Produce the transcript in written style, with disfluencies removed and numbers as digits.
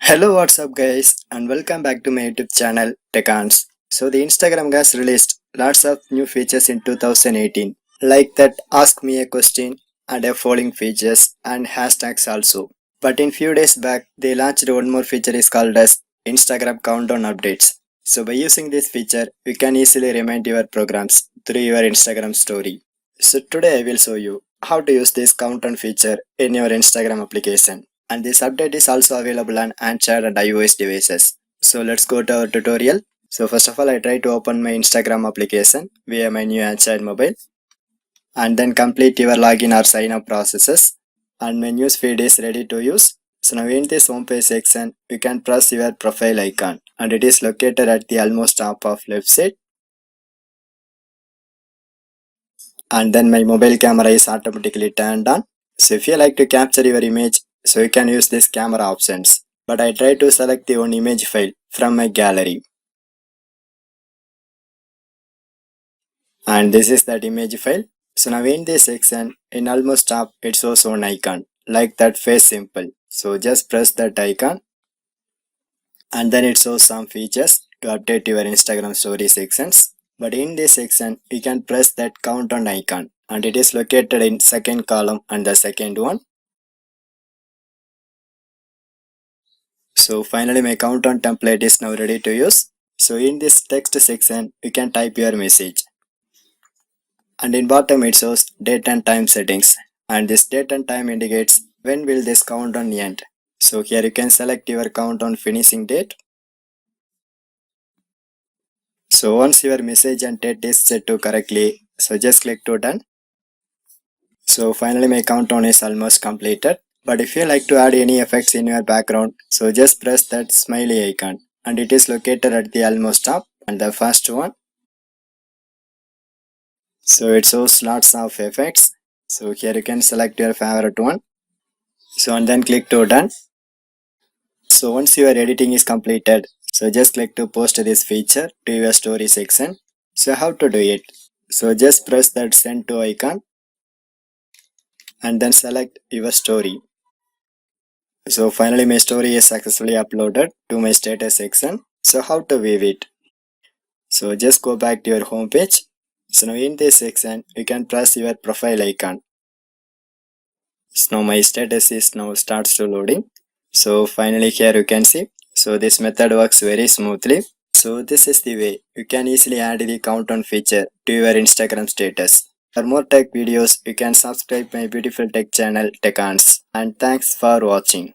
Hello, what's up, guys, and welcome back to my YouTube channel Techans. So, the Instagram has released lots of new features in 2018, like that Ask Me a Question and a following features and hashtags also. But in few days back, they launched one more feature is called as Instagram Countdown Updates. So, by using this feature, you can easily remind your programs through your Instagram story. So, today I will show you how to use this countdown feature in your Instagram application, and this update is also available on Android and iOS devices. So let's go to our tutorial. So first of all, I try to open my Instagram application via my new Android mobile, and then complete your login or sign up processes, and my news feed is ready to use. So now in this homepage section, you can press your profile icon, and it is located at the almost top of left side, and then my mobile camera is automatically turned on. So if you like to capture your image, so you can use this camera options, but I try to select the one image file from my gallery, and this is that image file. So now in this section, in almost top, it shows one icon like that face simple. So just press that icon, and then it shows some features to update your Instagram story sections. But in this section, you can press that countdown icon, and it is located in second column and the second one. So finally my countdown template is now ready to use. So in this text section, you can type your message, and in bottom it shows date and time settings, and this date and time indicates when will this countdown end. So here you can select your countdown finishing date. So once your message and date is set to correctly, so just click to done. So finally my countdown is almost completed. But if you like to add any effects in your background, so just press that smiley icon, and it is located at the almost top and the first one. So it shows lots of effects. So here you can select your favorite one. So and then click to done. So once your editing is completed, so just click to post this feature to your story section. So how to do it? So just press that send to icon, and then select your story. So finally my story is successfully uploaded to my status section. So how to view it? So just go back to your home page. So now in this section, you can press your profile icon. So now my status is now starts to loading. So finally here you can see. So this method works very smoothly. So this is the way you can easily add the countdown feature to your Instagram status. For more tech videos, you can subscribe my beautiful tech channel Techans. And thanks for watching.